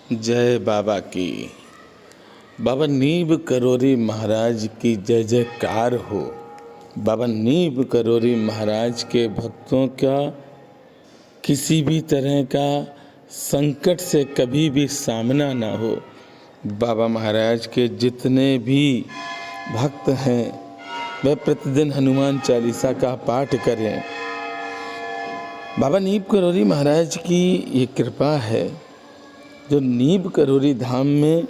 जय बाबा की। बाबा नीब करोरी महाराज की जय जयकार हो। बाबा नीब करोरी महाराज के भक्तों का किसी भी तरह का संकट से कभी भी सामना ना हो। बाबा महाराज के जितने भी भक्त हैं वे प्रतिदिन हनुमान चालीसा का पाठ करें। बाबा नीब करोरी महाराज की ये कृपा है जो नीब करोरी धाम में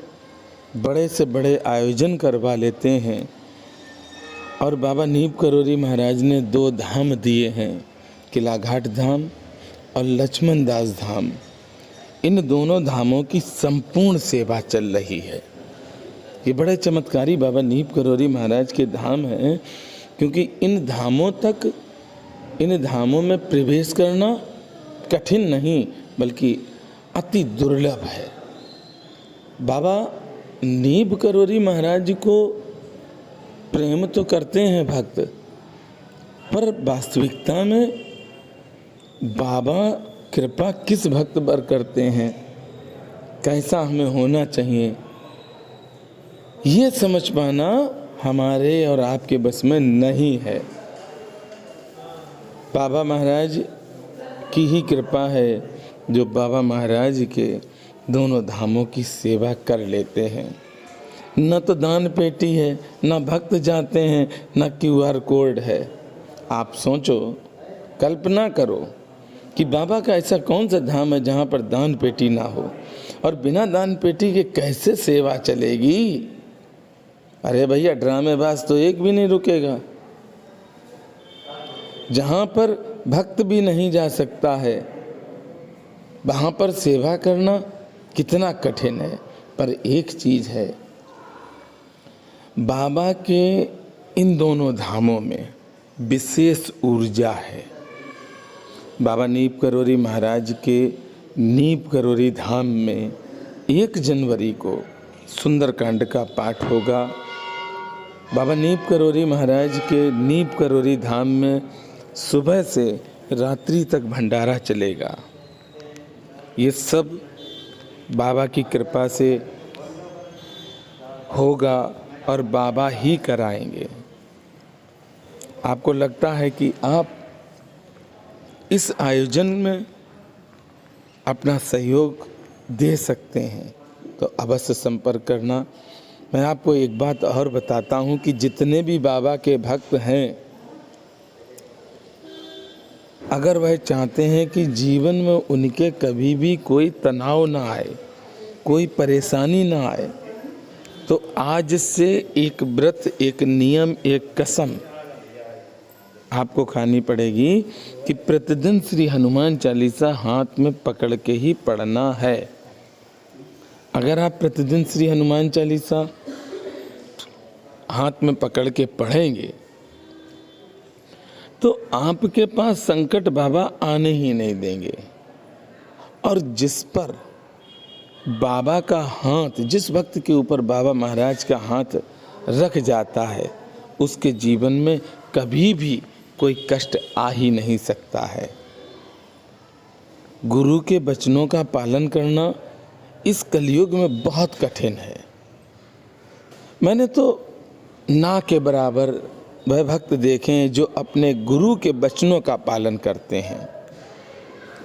बड़े से बड़े आयोजन करवा लेते हैं। और बाबा नीब करोरी महाराज ने 2 धाम दिए हैं, किला घाट धाम और लक्ष्मण दास धाम। इन दोनों धामों की संपूर्ण सेवा चल रही है। ये बड़े चमत्कारी बाबा नीब करोरी महाराज के धाम हैं, क्योंकि इन धामों में प्रवेश करना कठिन नहीं बल्कि अति दुर्लभ है। बाबा नीब करोरी महाराज को प्रेम तो करते हैं भक्त, पर वास्तविकता में बाबा कृपा किस भक्त पर करते हैं, कैसा हमें होना चाहिए, ये समझ पाना हमारे और आपके बस में नहीं है। बाबा महाराज की ही कृपा है जो बाबा महाराज के दोनों धामों की सेवा कर लेते हैं। न तो दान पेटी है, न भक्त जाते हैं, न QR कोड है। आप सोचो, कल्पना करो कि बाबा का ऐसा कौन सा धाम है जहाँ पर दान पेटी ना हो, और बिना दान पेटी के कैसे सेवा चलेगी। अरे भैया, ड्रामेबाज तो एक भी नहीं रुकेगा। जहाँ पर भक्त भी नहीं जा सकता है वहाँ पर सेवा करना कितना कठिन है। पर एक चीज़ है, बाबा के इन दोनों धामों में विशेष ऊर्जा है। बाबा नीब करोरी महाराज के नीब करोरी धाम में 1 जनवरी को सुंदरकांड का पाठ होगा। बाबा नीब करोरी महाराज के नीब करोरी धाम में सुबह से रात्रि तक भंडारा चलेगा। ये सब बाबा की कृपा से होगा और बाबा ही कराएंगे। आपको लगता है कि आप इस आयोजन में अपना सहयोग दे सकते हैं तो अवश्य संपर्क करना। मैं आपको एक बात और बताता हूँ कि जितने भी बाबा के भक्त हैं, अगर वह चाहते हैं कि जीवन में उनके कभी भी कोई तनाव ना आए, कोई परेशानी ना आए, तो आज से एक व्रत, एक नियम, एक कसम आपको खानी पड़ेगी कि प्रतिदिन श्री हनुमान चालीसा हाथ में पकड़ के ही पढ़ना है। अगर आप प्रतिदिन श्री हनुमान चालीसा हाथ में पकड़ के पढ़ेंगे तो आपके पास संकट बाबा आने ही नहीं देंगे। और जिस पर बाबा का हाथ, जिस भक्त के ऊपर बाबा महाराज का हाथ रख जाता है, उसके जीवन में कभी भी कोई कष्ट आ ही नहीं सकता है। गुरु के वचनों का पालन करना इस कलयुग में बहुत कठिन है। मैंने तो ना के बराबर वह भक्त देखे हैं जो अपने गुरु के वचनों का पालन करते हैं।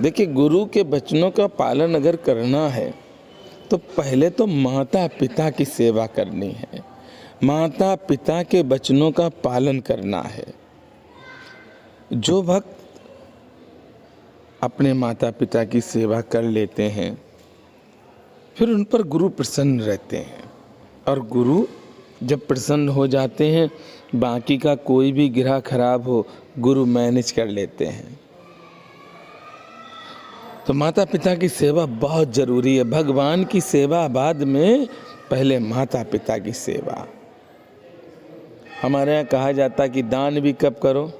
देखिए, गुरु के वचनों का पालन अगर करना है तो पहले तो माता पिता की सेवा करनी है, माता पिता के वचनों का पालन करना है। जो भक्त अपने माता पिता की सेवा कर लेते हैं फिर उन पर गुरु प्रसन्न रहते हैं, और गुरु जब प्रसन्न हो जाते हैं बाकी का कोई भी ग्रह खराब हो गुरु मैनेज कर लेते हैं। तो माता पिता की सेवा बहुत ज़रूरी है। भगवान की सेवा बाद में, पहले माता पिता की सेवा। हमारे यहाँ कहा जाता है कि दान भी कब करो,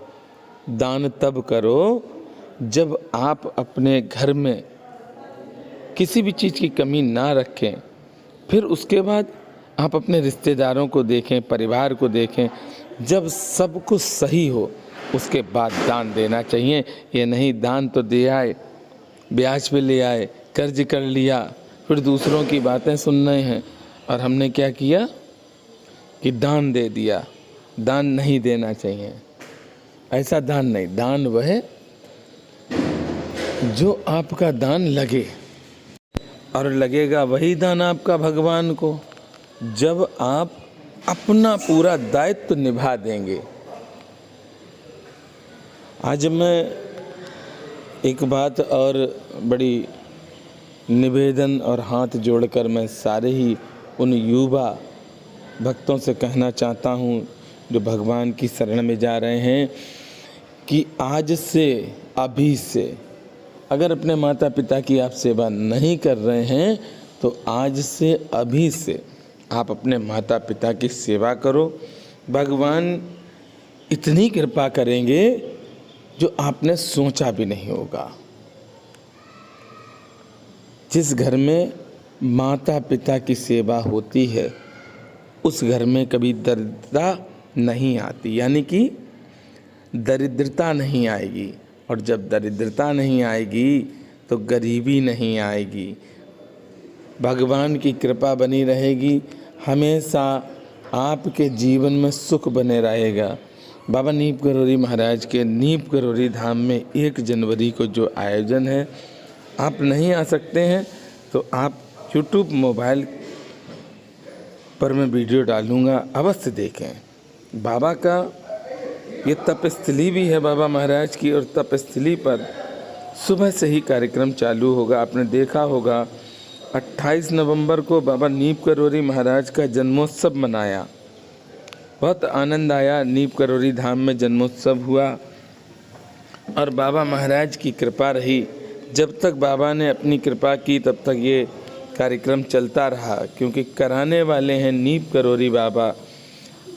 दान तब करो जब आप अपने घर में किसी भी चीज़ की कमी ना रखें। फिर उसके बाद आप अपने रिश्तेदारों को देखें, परिवार को देखें। जब सब कुछ सही हो उसके बाद दान देना चाहिए। ये नहीं दान तो दे आए, ब्याज पे ले आए, कर्ज कर लिया, फिर दूसरों की बातें सुन रहे हैं और हमने क्या किया कि दान दे दिया। दान नहीं देना चाहिए, ऐसा दान नहीं। दान वह जो आपका दान लगे, और लगेगा वही दान आपका भगवान को जब आप अपना पूरा दायित्व निभा देंगे। आज मैं एक बात और बड़ी निवेदन और हाथ जोड़कर मैं सारे ही उन युवा भक्तों से कहना चाहता हूँ जो भगवान की शरण में जा रहे हैं कि आज से, अभी से, अगर अपने माता पिता की आप सेवा नहीं कर रहे हैं तो आज से, अभी से आप अपने माता पिता की सेवा करो। भगवान इतनी कृपा करेंगे जो आपने सोचा भी नहीं होगा। जिस घर में माता पिता की सेवा होती है उस घर में कभी दरिद्रता नहीं आती, यानी कि दरिद्रता नहीं आएगी। और जब दरिद्रता नहीं आएगी तो गरीबी नहीं आएगी। भगवान की कृपा बनी रहेगी, हमेशा आपके जीवन में सुख बने रहेगा। बाबा नीम करोली महाराज के नीम करोली धाम में 1 जनवरी को जो आयोजन है, आप नहीं आ सकते हैं तो आप YouTube मोबाइल पर मैं वीडियो डालूँगा, अवश्य देखें। बाबा का ये तपस्थली भी है बाबा महाराज की, और तपस्थली पर सुबह से ही कार्यक्रम चालू होगा। आपने देखा होगा 28 नवंबर को बाबा नीम करोली महाराज का जन्मोत्सव मनाया। बहुत आनंद आया। नीम करोली धाम में जन्मोत्सव हुआ और बाबा महाराज की कृपा रही। जब तक बाबा ने अपनी कृपा की तब तक ये कार्यक्रम चलता रहा, क्योंकि कराने वाले हैं नीम करोली बाबा।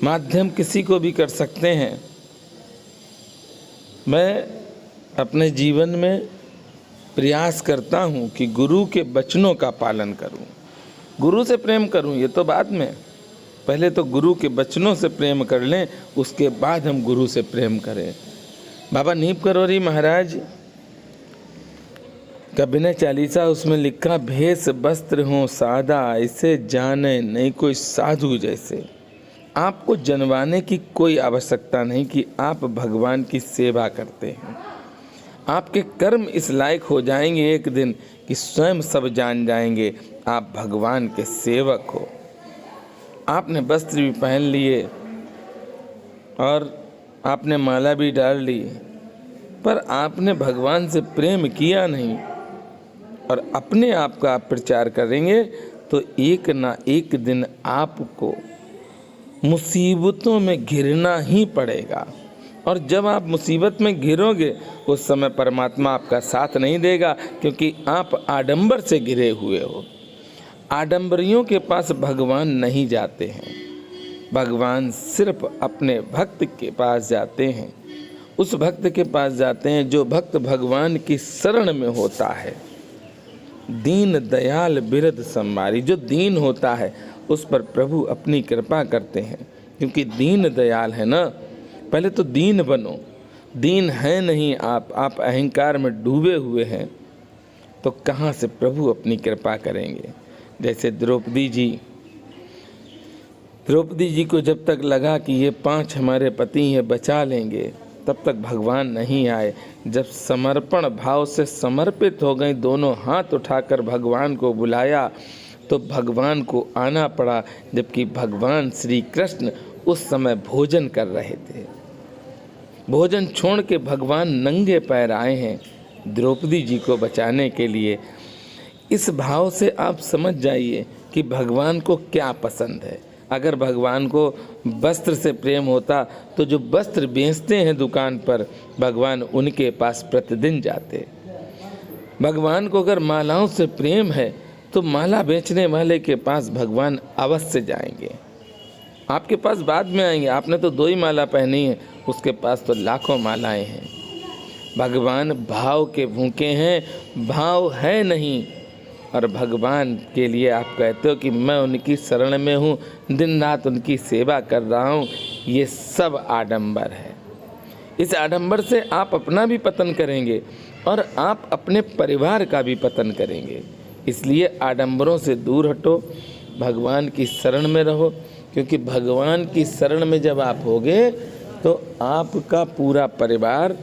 माध्यम किसी को भी कर सकते हैं। मैं अपने जीवन में प्रयास करता हूँ कि गुरु के वचनों का पालन करूँ, गुरु से प्रेम करूँ, ये तो बाद में। पहले तो गुरु के वचनों से प्रेम कर लें, उसके बाद हम गुरु से प्रेम करें। बाबा नीम करोली महाराज का विनय चालीसा, उसमें लिखा, भेष वस्त्र हो सादा, ऐसे जाने नहीं कोई साधु जैसे। आपको जनवाने की कोई आवश्यकता नहीं कि आप भगवान की सेवा करते हैं। आपके कर्म इस लायक हो जाएंगे एक दिन कि स्वयं सब जान जाएंगे आप भगवान के सेवक हो। आपने वस्त्र भी पहन लिए और आपने माला भी डाल ली, पर आपने भगवान से प्रेम किया नहीं और अपने आप का आप प्रचार करेंगे तो एक ना एक दिन आपको मुसीबतों में घिरना ही पड़ेगा। और जब आप मुसीबत में घिरोगे उस समय परमात्मा आपका साथ नहीं देगा, क्योंकि आप आडंबर से घिरे हुए हो। आडंबरियों के पास भगवान नहीं जाते हैं, भगवान सिर्फ अपने भक्त के पास जाते हैं। उस भक्त के पास जाते हैं जो भक्त भगवान की शरण में होता है। दीन दयाल बिरद संभारी, जो दीन होता है उस पर प्रभु अपनी कृपा करते हैं, क्योंकि दीन दयाल है ना। पहले तो दीन बनो। दीन है नहीं आप अहंकार में डूबे हुए हैं, तो कहाँ से प्रभु अपनी कृपा करेंगे। जैसे द्रौपदी जी को जब तक लगा कि ये 5 हमारे पति हैं, बचा लेंगे, तब तक भगवान नहीं आए। जब समर्पण भाव से समर्पित हो गई, दोनों हाथ उठाकर भगवान को बुलाया, तो भगवान को आना पड़ा। जबकि भगवान श्री कृष्ण उस समय भोजन कर रहे थे। भोजन छोड़ के भगवान नंगे पैर आए हैं द्रौपदी जी को बचाने के लिए। इस भाव से आप समझ जाइए कि भगवान को क्या पसंद है। अगर भगवान को वस्त्र से प्रेम होता तो जो वस्त्र बेचते हैं दुकान पर, भगवान उनके पास प्रतिदिन जाते। भगवान को अगर मालाओं से प्रेम है तो माला बेचने वाले के पास भगवान अवश्य जाएंगे। आपके पास बाद में आएंगे। आपने तो 2 ही माला पहनी है, उसके पास तो लाखों मालाएं हैं। भगवान भाव के भूखे हैं, भाव है नहीं। और भगवान के लिए आप कहते हो कि मैं उनकी शरण में हूँ, दिन रात उनकी सेवा कर रहा हूँ, ये सब आडंबर है। इस आडंबर से आप अपना भी पतन करेंगे और आप अपने परिवार का भी पतन करेंगे, इसलिए आडंबरों से दूर हटो, भगवान की शरण में रहो, क्योंकि भगवान की शरण में जब आप होगे तो आपका पूरा परिवार,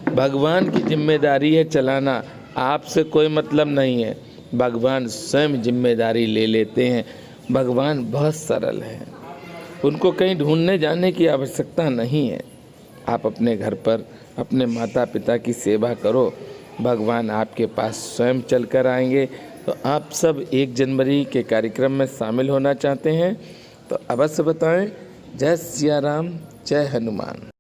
भगवान की जिम्मेदारी है चलाना, आपसे कोई मतलब नहीं है, भगवान स्वयं जिम्मेदारी ले लेते हैं। भगवान बहुत सरल हैं, उनको कहीं ढूंढने जाने की आवश्यकता नहीं है। आप अपने घर पर अपने माता पिता की सेवा करो, भगवान आपके पास स्वयं चल कर आएंगे। तो आप सब 1 जनवरी के कार्यक्रम में शामिल होना चाहते हैं तो अवश्य बताएं। जय सिया राम, जय हनुमान।